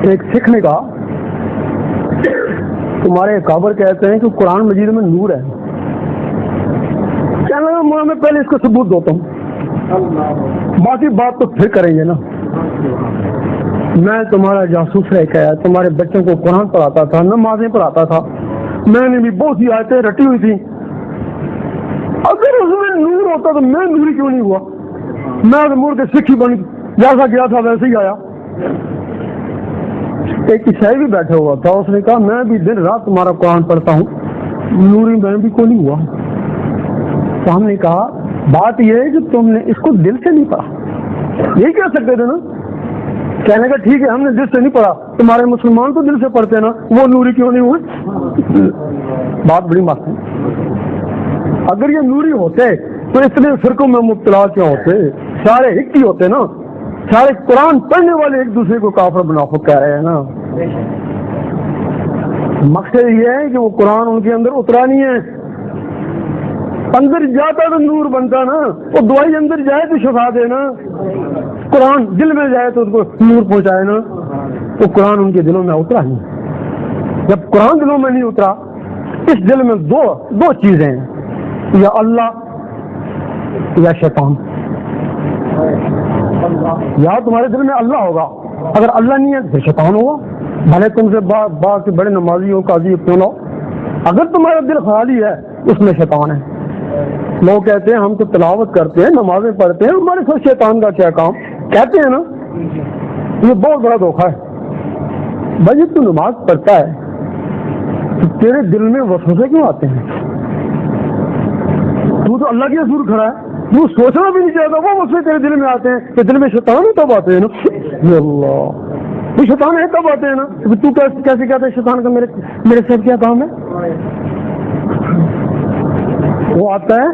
ایک سکھ نے کہا تمہارے اکابر کہتے ہیں کہ قرآن مجید میں نور ہے. کہنے لگا میں پہلے اس کو ثبوت دیتا ہوں, باقی بات تو پھر کریں گے نا. میں تمہارا جاسوس رہ کے آیا, تمہارے بچوں کو قرآن پڑھاتا تھا, نمازیں پڑھاتا تھا, میں نے بھی بہت سی آیتیں رٹی ہوئی تھی. اگر اس میں نور ہوتا تو میں نوری کیوں نہیں ہوا؟ میں تو مڑ کے سکھ ہی بن جیسا گیا تھا ویسے ہی آیا. ایک عیسائی بھی بیٹھا ہوا تھا, اس نے کہا میں بھی دن رات تمہارا قرآن پڑھتا ہوں, نوری میں بھی کوئی نہیں ہوا. تو ہم نے کہا بات یہ ہے کہ تم نے اس کو دل سے نہیں پڑھا. یہی کہہ سکتے تھے نا, کہنے کا ٹھیک ہے ہم نے دل سے نہیں پڑھا, تمہارے مسلمان تو دل سے پڑھتے نا, وہ نوری کیوں نہیں ہوئے؟ بات بڑی مست ہے. اگر یہ نوری ہوتے تو اتنے فرقوں میں مبتلا کیا ہوتے؟ سارے ایک ہی ہوتے نا, سارے قرآن پڑھنے والے ایک دوسرے کو کافر منافق کہہ رہے ہیں نا. مقصد یہ ہے کہ وہ قرآن ان کے اندر اترا نہیں ہے, اندر جاتا تو نور بنتا نا. وہ دوائی اندر جائے تو شفا دے نا, قرآن دل میں جائے تو اس کو نور پہنچائے نا. تو قرآن ان کے دلوں میں اترا نہیں. جب قرآن دلوں میں نہیں اترا, اس دل میں دو چیزیں ہیں, یا اللہ یا شیطان. یا تمہارے دل میں اللہ ہوگا, اگر اللہ نہیں ہے تو شیطان ہوگا. بھلے تم سے با کے بڑے نمازی ہو, قاضی کیوں نہ ہو, اگر تمہارا دل خالی ہے اس میں شیطان ہے. لوگ کہتے ہیں ہم تو تلاوت کرتے ہیں, نمازیں پڑھتے ہیں, ہمارے ساتھ شیطان کا کیا کام, کہتے ہیں نا. یہ بہت بڑا دھوکہ ہے. بھائی تو نماز پڑھتا ہے تو تیرے دل میں وسوسے کیوں آتے ہیں؟ تو اللہ کے حضور کھڑا ہے, تو سوچنا بھی نہیں چاہتا, وہ وسوسے تیرے دل میں آتے ہیں. کہ دل میں شیطان ہے تب آتے ہیں نا. اللہ یہ شیطان ہے تب آتے ہیں نا. تو کیسے کہتا ہے شیطان کا میرے ساتھ کیا کام ہے؟ وہ آتا ہے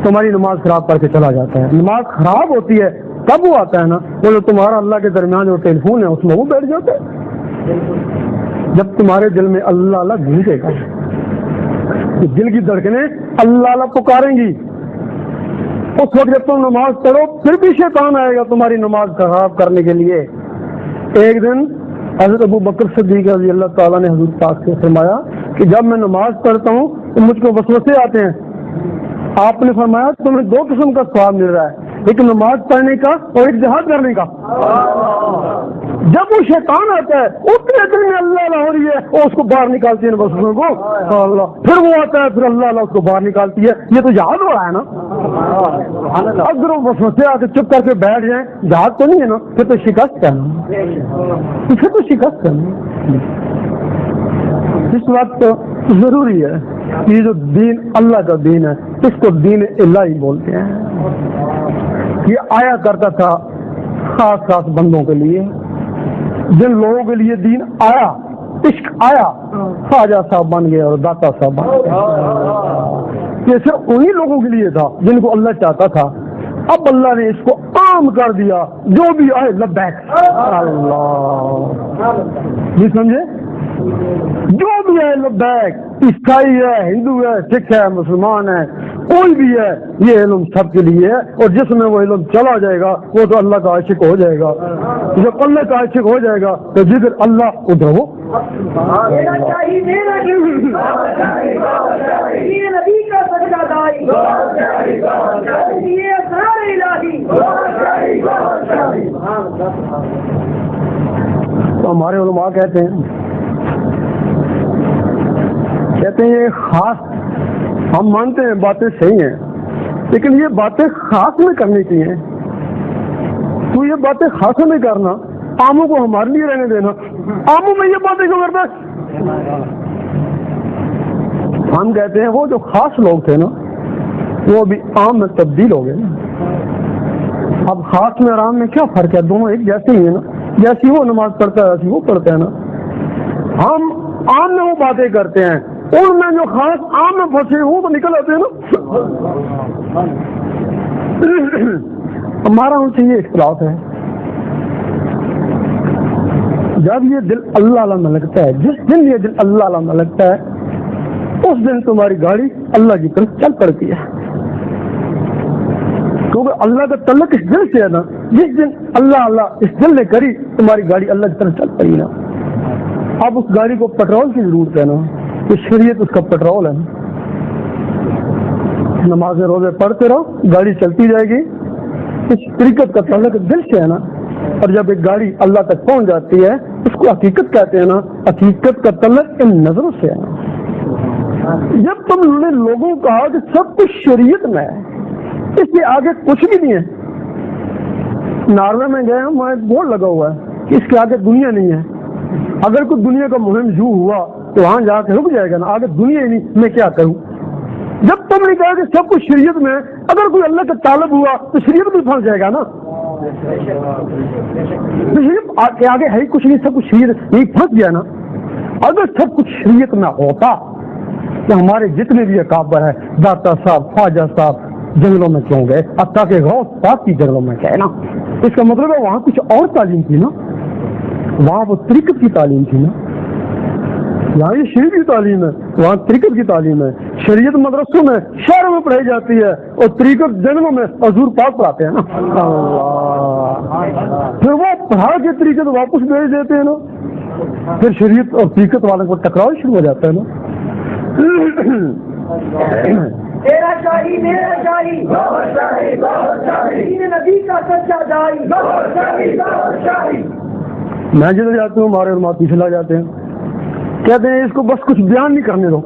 تمہاری نماز خراب کر کے چلا جاتا ہے. نماز خراب ہوتی ہے تب وہ آتا ہے نا. وہ جو تمہارا اللہ کے درمیان جو ٹیلی فون ہے اس میں وہ بیٹھ جاتا ہے. جب تمہارے دل میں اللہ اللہ گونجے گا, دل کی دھڑکنیں اللہ اللہ پکاریں گی, اس وقت جب تم نماز پڑھو پھر بھی شیطان آئے گا تمہاری نماز خراب کرنے کے لیے. ایک دن حضرت ابو بکر صدیق رضی اللہ تعالیٰ نے حضور پاک سے فرمایا کہ جب میں نماز پڑھتا ہوں تو مجھ کو وسوسے آتے ہیں. آپ نے فرمایا تمہیں دو قسم کا ثواب مل رہا ہے, ایک نماز پڑھنے کا اور ایک جہاد کرنے کا. جب وہ شیطان آتا ہے اتنے دل میں اللہ اللہ ہو رہی ہے, وہ اس کو باہر نکالتی ہے وسوسوں کو, اللہ پھر وہ آتا ہے, پھر اللہ اللہ اس کو باہر نکالتی ہے. یہ تو جہاد ہو رہا ہے نا. اگر وہ وسوسے آ کے چپ کر کے بیٹھ جائیں, جہاد تو نہیں ہے نا, پھر تو شکست ہے نا, پھر تو شکست ہے نا. اس وقت ضروری ہے یہ جو دین اللہ کا دین ہے اس کو دین الہی بولتے ہیں. یہ آیا کرتا تھا خاص خاص بندوں کے لیے, جن لوگوں کے لیے دین آیا, عشق آیا, خواجہ صاحب بن گئے اور داتا صاحب بن گئے. یہ صرف انہی لوگوں کے لیے تھا جن کو اللہ چاہتا تھا. اب اللہ نے اس کو عام کر دیا, جو بھی آئے لبیک اللہ. یہ سمجھے, جو بھی ہے لبیک, عیسائی ہے, ہندو ہے, سکھ ہے, مسلمان ہے, کوئی بھی ہے, یہ علم سب کے لیے ہے. اور جس میں وہ علم چلا جائے گا وہ تو اللہ کا عاشق ہو جائے گا. جب اللہ کا عاشق ہو جائے گا تو جدھر اللہ ادھر ہو. تو ہمارے علماء کہتے ہیں یہ خاص, ہم مانتے ہیں باتیں صحیح ہیں لیکن یہ باتیں خاص میں کرنی چاہیے. تو یہ باتیں خاص میں کرنا, عاموں کو ہمارے لیے رہنے دینا. عاموں میں یہ باتیں کیوں کرتا ہے؟ ہم کہتے ہیں وہ جو خاص لوگ تھے نا وہ ابھی عام میں تبدیل ہو گئے. اب خاص میں اور عام میں کیا فرق ہے؟ دونوں ایک جیسے ہی ہیں نا. جیسی وہ نماز پڑھتا ہے ویسی وہ پڑھتے ہیں نا. ہم عام میں وہ باتیں کرتے ہیں, ان میں جو خاص عام میں پھنسے وہ تو نکل آتے ہیں نا. ہمارا ان سے یہ اختلاف ہے. جب یہ دل اللہ اللہ میں لگتا ہے, جس دن یہ دل اللہ اللہ میں لگتا ہے اس دن تمہاری گاڑی اللہ کی طرف چل پڑتی ہے. کیونکہ اللہ کا تعلق اس دل سے ہے نا. جس دن اللہ اللہ اس دل نے کری تمہاری گاڑی اللہ کی طرف چل پڑی نا. اب اس گاڑی کو پیٹرول کی ضرورت ہے نا، تو شریعت اس کا پیٹرول ہے نا. نمازیں روزے پڑھتے رہو، گاڑی چلتی جائے گی. اس طریقت کا تعلق دل سے ہے نا. اور جب ایک گاڑی اللہ تک پہنچ جاتی ہے اس کو حقیقت کہتے ہیں نا. حقیقت کا تعلق ان نظروں سے ہے نا. جب تم نے لوگوں کو کہا کہ سب کچھ شریعت میں ہے، اس سے آگے کچھ بھی نہیں ہے. ناروے میں گئے ہم، وہاں بورڈ لگا ہوا ہے کہ اس کے آگے دنیا نہیں ہے. اگر کوئی دنیا کا مہم جو ہوا تو وہاں جا کے رک جائے گا نا، آگے دنیا ہی نہیں، میں کیا کروں. جب تم نے کہا کہ سب کچھ شریعت میں، اگر کوئی اللہ کا طالب ہوا تو شریعت بھی پھنس جائے گا نا. شریعت آگے ہے ہی کچھ نہیں، سب کچھ شریعت یہی پھنس گیا نا. اگر سب کچھ شریعت میں ہوتا تو ہمارے جتنے بھی اکابر ہیں، داتا صاحب، خواجہ صاحب جنگلوں میں کیوں گئے؟ اب تک غوث پاک کی جنگلوں میں گئے نا. اس کا مطلب ہے وہاں کچھ اور تعلیم تھی نا، وہاں وہ طریقت کی تعلیم تھی نا. یہاں یہ شریعت کی تعلیم ہے، وہاں طریقت کی تعلیم ہے. شریعت مدرسوں میں شہروں میں پڑھائی جاتی ہے اور طریقت جنگلوں میں حضور پاک پڑھاتے ہیں نا. پھر وہ پڑھا کے طریقت واپس بھیج دیتے ہیں نا. پھر شریعت اور طریقت والوں کو ٹکراؤ شروع ہو جاتا ہے نا. تیرا شاہی میرا شاہی نبی کا سچا دائی. میں جدھر جاتا ہوں ہمارے علماء پیچھے لگ جاتے ہیں، کہتے ہیں اس کو بس کچھ بیان نہیں کرنے دو.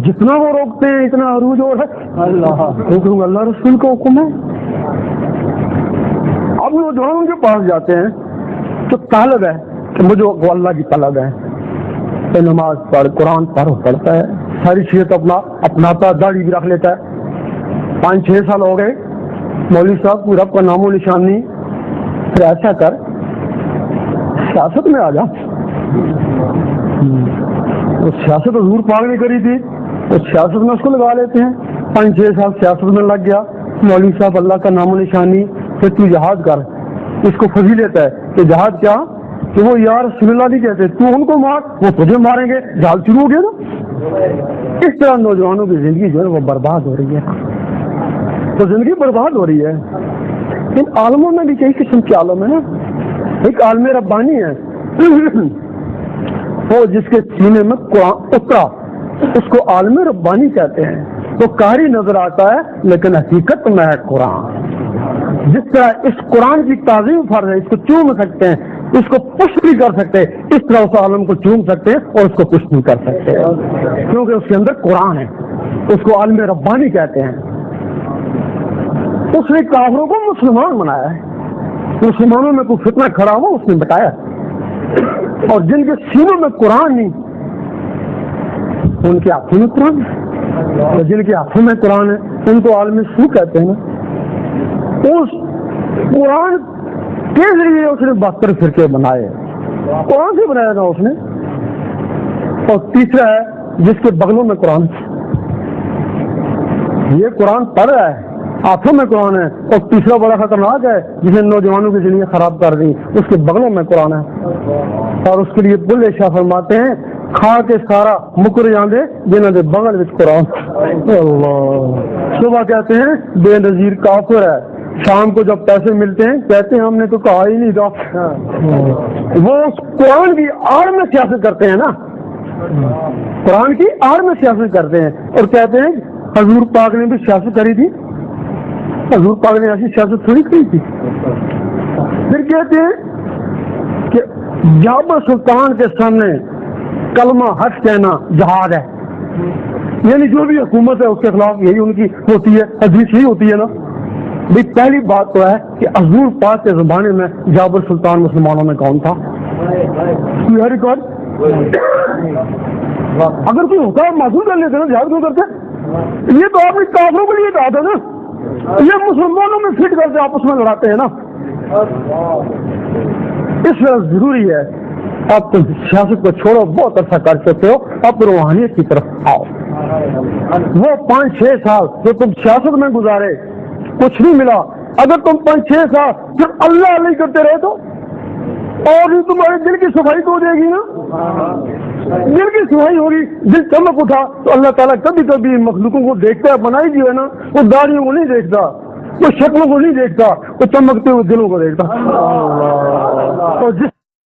جتنا وہ روکتے ہیں اتنا عروج اور ہے. اللہ رسول کا حکم ہے. اب وہ جو ان کے پاس جاتے ہیں تو طالب ہے کہ مجھے وہ اللہ کی طلب ہے، نماز پڑھ، قرآن پڑھتا ہے، ساری چیزیں اپناتا، داڑھی بھی رکھ لیتا ہے. 5-6 سال ہو گئے، مولوی صاحب کوئی رب کا نام و نشان نہیں. پھر ایسا کر سیاست میں آ جا. وہ سیاست حضور پاک نے کری تھی، وہ سیاست میں اس کو لگا لیتے ہیں. 5-6 سال سیاست میں لگ گیا. مولوی صاحب اللہ کا نام و نشان نہیں. پھر تو جہاد کر. اس کو فضیلت ہے کہ جہاد کیا کہ وہ یار رسول اللہ نہیں کہتے، تو ان کو مار، وہ تجھے ماریں گے. جہاد شروع ہو گیا نا. اس طرح نوجوانوں کی زندگی جو ہے وہ برباد ہو رہی ہے. تو زندگی برباد ہو رہی ہے. ان عالموں میں بھی کئی قسم کے عالم ہیں نا. ایک عالم ربانی ہے وہ جس کے سینے میں قرآن اترا، اس کو عالم ربانی کہتے ہیں. وہ قاری نظر آتا ہے لیکن حقیقت میں ہے قرآن. جس طرح اس قرآن کی تعظیم فرض ہے، اس کو چوم سکتے ہیں، اس کو پش بھی کر سکتے، اس طرح اس عالم کو چوم سکتے اور اس کو پش نہیں کر سکتے، کیونکہ اس کے اندر قرآن ہے. اس کو عالم ربانی کہتے ہیں. اس نے کافروں کو مسلمان بنایا ہے. مسلمانوں میں کوئی فتنہ کھڑا ہوا اس نے بتایا. اور جن کے سینوں میں قرآن نہیں ان کے ہاتھوں میں قرآن ہے، اور جن کے ہاتھوں میں قرآن ہے ان کو عالم سو کہتے ہیں نا. اس قرآن کے ذریعے اس نے 72 فرقے بنائے، قرآن سے بنایا نا اس نے. اور تیسرا ہے جس کے بغلوں میں قرآن، یہ قرآن پڑھ رہا ہے، ہاتھوں میں قرآن ہے. اور تیسرا بڑا خطرناک ہے جسے نوجوانوں کی زندگی خراب کر دی، اس کے بغلوں میں قرآن ہے. اور اس کے لیے بلے شاہ فرماتے ہیں کھا کے سارا مکر جاندے جنہوں نے بغل میں قرآن. اللہ صبح کہتے ہیں بے نظیر کافر ہے، شام کو جب پیسے ملتے ہیں کہتے ہیں ہم نے تو کہا ہی نہیں تھا. وہ اس قرآن کی آڑ میں سیاست کرتے ہیں نا، قرآن کی آڑ میں سیاست کرتے ہیں اور کہتے ہیں حضور پاک نے بھی سیاست کری تھی. حضور پاک نے ایسی سیاست تھوڑی کی تھی. پھر کہتے ہیں کہ جابر سلطان کے سامنے کلمہ حق کہنا جہاد ہے. یعنی جو بھی حکومت ہے اس کے خلاف یہی ان کی ہوتی ہے، حدیث یہی ہوتی ہے نا. بھائی پہلی بات تو ہے کہ حضور پاک کے زمانے میں جابر سلطان مسلمانوں میں کون تھا؟ ریکارڈ اگر کوئی ہوتا ہے معذور کر لیتے نا، جہاد کیوں کرتے؟ یہ تو آپ نے کافروں کے لیے کہا تھا نا، یہ مسلمانوں میں فٹ کر کے آپس میں لڑاتے ہیں نا. اس وجہ ضروری ہے آپ تم سیاست کو چھوڑو، بہت عرصہ کر چکے ہو، اب روحانیت کی طرف آؤ. وہ 5-6 سال جو تم سیاست میں گزارے کچھ نہیں ملا. اگر تم 5-6 سال پھر اللہ علیہ کرتے رہے تو اور تمہارے دل کی صفائی تو ہو جائے گی نا. دل کی صفائی ہوگی، دل چمک اٹھا تو اللہ تعالیٰ کبھی کبھی مخلوقوں کو دیکھتا ہے، بنائی جو ہے نا، وہ داڑھیوں کو نہیں دیکھتا، وہ شکلوں کو نہیں دیکھتا، وہ چمکتے ہوئے دلوں کو دیکھتا. اور جس